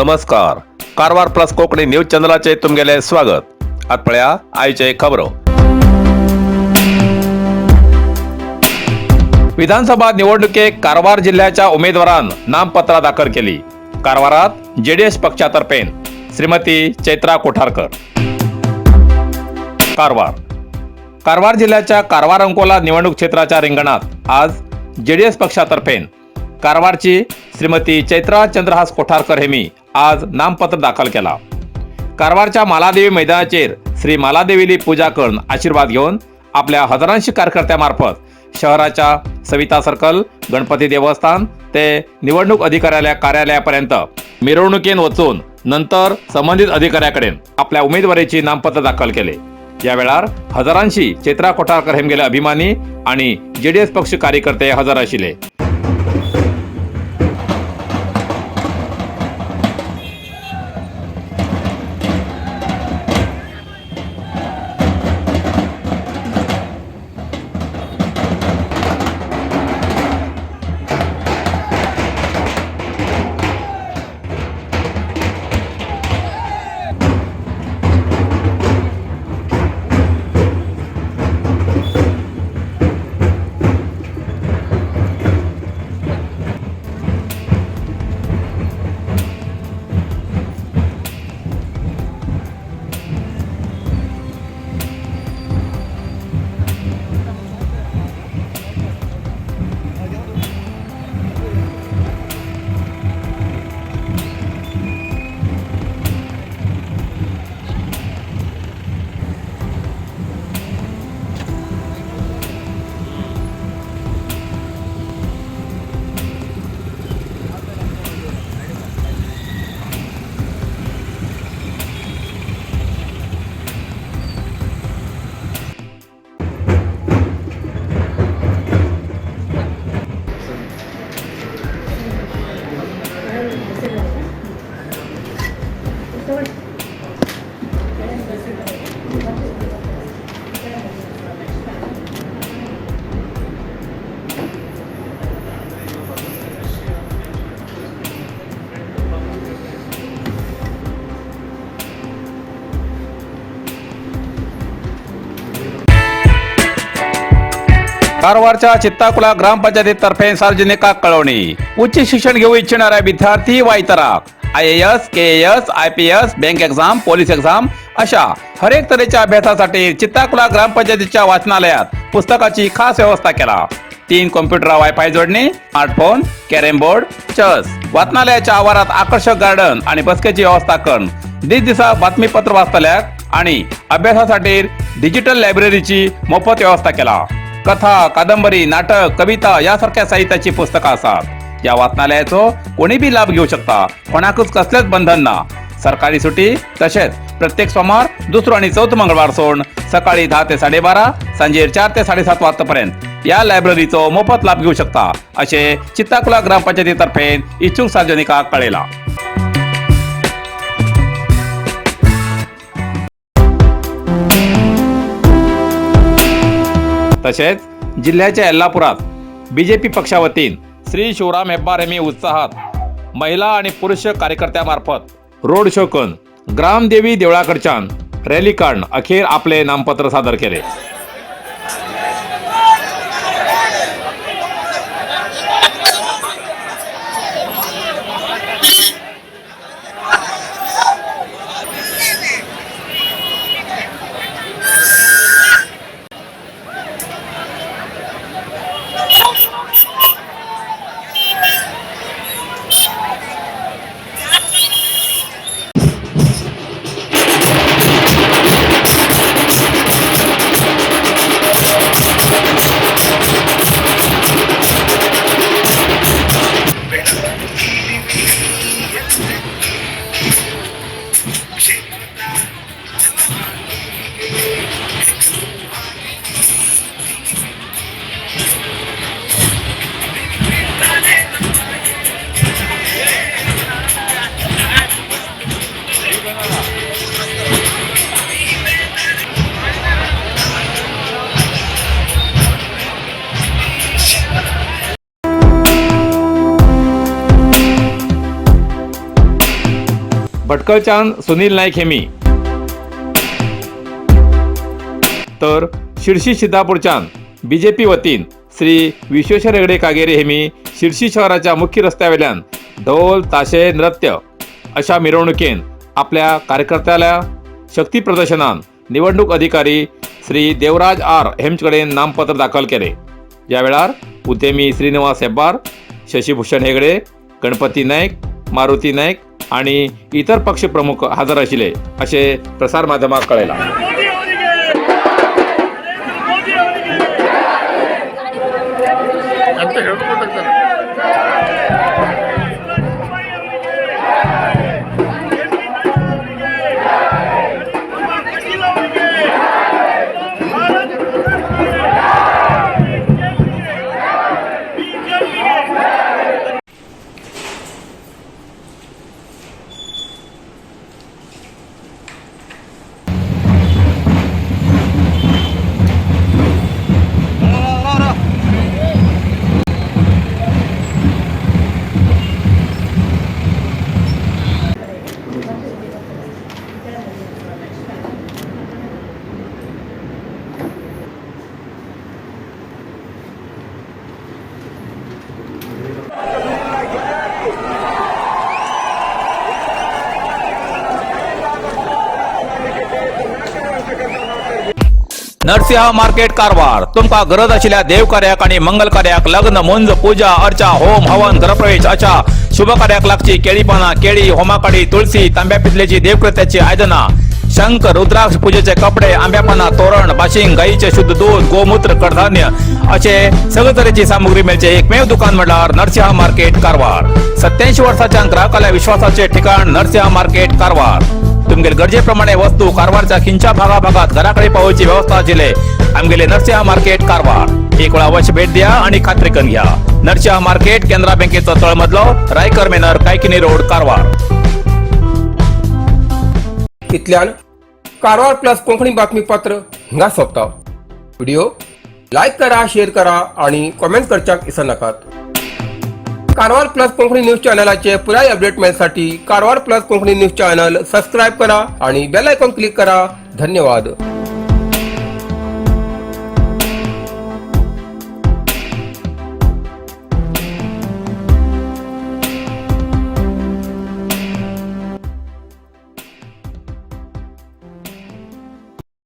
नमस्कार. Karwar plus Konkani news चॅनलाचे तुमगेले स्वागत. आतपळ्या आयचे खबरो. विधानसभा निवडणुकीत कारवार जिल्ह्याच्या उमेदवारांनी नामपत्र दाखल केली. कारवारात जेडीएस पक्षातर्फे श्रीमती चैत्रा कोठारकर. कारवार जिल्ह्याच्या कारवार अंकोला निवडणूक क्षेत्राच्या रिंगणात आज जेडीएस पक्षातर्फे कारवारची श्रीमती चैत्रा चंद्रहास कोठारकर हेमी आज नामपत्र दाखल केला. कारवारच्या मालादेवी मैदानाचेर श्री मालादेवीली पूजा करून आशीर्वाद घेऊन आपल्या हजारांशी कार्यकर्त्यामार्फत शहराच्या सविता सर्कल, गणपती देवस्थान ते निवडणूक अधिकाऱ्याच्या कार्यालयापर्यंत मिरवणुकीन वचून नंतर संबंधित अधिकाऱ्याकडे आपल्या उमेदवारीची नामपत्र दाखल केले. या वेळार हजारांशी चैत्रा कोठारकर हेमगेले अभिमानी आणि जेडीएस पक्ष कार्यकर्ते हजर आशिले. कारवारच्या चित्ताकुला ग्रामपंचायतीतर्फे सार्वजनिकाक कळवणी. उच्च शिक्षण घेऊ इच्छिणाऱ्या विद्यार्थी वा इतराक IAS, KAS, IPS, bank exam, police exam अशा हरेक तऱ्हेच्या अभ्यासासाठी चित्ताकुला ग्रामपंचायतीच्या वाचनालयात पुस्तकाची खास व्यवस्था केला. 3 कॉम्प्युटर, वायफाय जोडणी, स्मार्टफोन, कॅरम बोर्ड, चेस. वाचनालयाच्या आवारात आकर्षक गार्डन आणि बसकेची व्यवस्था करून दिसा बातमीपत्र वाचतल्याक आणि अभ्यासासाठी डिजिटल लायब्ररीची मोफत व्यवस्था केला. कथा, कादंबरी, नाटक, कविता यासारख्या साहित्याची पुस्तकं असतात. या वाचनालयाचो कोणी बी लाभ घेऊ शकता. कोणाकच कसलेच बंधन ना. सरकारी सुटी तसेच प्रत्येक सोमवार, दुसरो आणि चौथ मंगळवार सोडून सकाळी 10 ते 12:30, सांजे 4 ते 7:30 वाजतापर्यंत या लायब्ररीचो मोफत लाभ घेऊ शकता असे चित्ताकुला ग्रामपंचायतीतर्फे इच्छुक सार्वजनिकाक कळयला. तसेच जिल्ह्याच्या यल्लापुरात बीजेपी पक्षावतीन श्री शिवराम हेब्बार हेमी उत्साहात महिला आणि पुरुष कार्यकर्त्यामार्फत रोड शो करून ग्रामदेवी देवळाकडच्यान रॅली काढून अखेर आपले नामपत्र सादर केले. भटकळच्यान सुनील नाईक हेमी, तर शिर्शी सिद्धापूरच्यान बीजेपी वतीन श्री विश्वेश्वर हेगडे कागेरे हेमी शिर्शी शहराच्या मुख्य रस्त्यावेल्यान ढोल ताशे नृत्य अशा मिरवणुकेन आपल्या कार्यकर्त्याला शक्ती प्रदर्शनान निवडणूक अधिकारी श्री देवराज आर हेमकडेन नामपत्र दाखल केले। या वेळार उद्यमी श्रीनिवास हेब्बार, शशीभूषण हेगडे, गणपती नाईक, मारुती नाईक आणि इतर पक्ष प्रमुख हजर आशिल्ले असे प्रसार माध्यमांक कळयला। नरसिंह मार्केट कारवार तुमका गरज आशिल्ल्या देवकार्याक आणि मंगल कार्याक, लग्न, मुंज, पूजा अर्चा, होम हवन, गृहप्रवेश अशा शुभ कार्याक लागची केळी पानां, केळी, होमाकडी, तुळसी, तांब्या पितलेची देवकृत्याची आयदनां, शंख, रुद्राक्ष पूजेचे कपडे, आंब्या पानां, तोरण, बाशिंग, गाईचे शुद्ध दूध, गोमूत्र, कडधान्य असे सगळे तरेची सामुग्री मेळचे एकमेव दुकान म्हणल्यार नरसिंह मार्केट कारवार। 87 वर्सांच्या ग्राहकाल्या विश्वासाचे ठिकाण नरसिंह मार्केट कारवार। तुमगेर गरजेप्रमाणे वस्तू कारवारच्या खिंच्या भागाभागात घराकडे पावोवची व्यवस्था आशिल्ले आमगेले नरसिंह मार्केट कारवार। एक वेळा अवश्य भेट द्या आणि खात्री करून घ्या। नरसिंह मार्केट केंद्रा बँकेचो तळमजलो, रायकर मेनर, कायकिनी रोड, कारवार। इतल्यान कारवार प्लस कोंकणी बातमीपत्र हिंगा सोंपता। व्हिडिओ लाईक करा, शेअर करा आणि कमेंट करच्याक विसरू नकात। कारवार प्लस कोंकणी न्यूज चॅनलाचे पुराय अपडेट मिळण्यासाठी Karwar plus Konkani news channel subscribe करा आणि बेल आयकॉन क्लिक करा। धन्यवाद।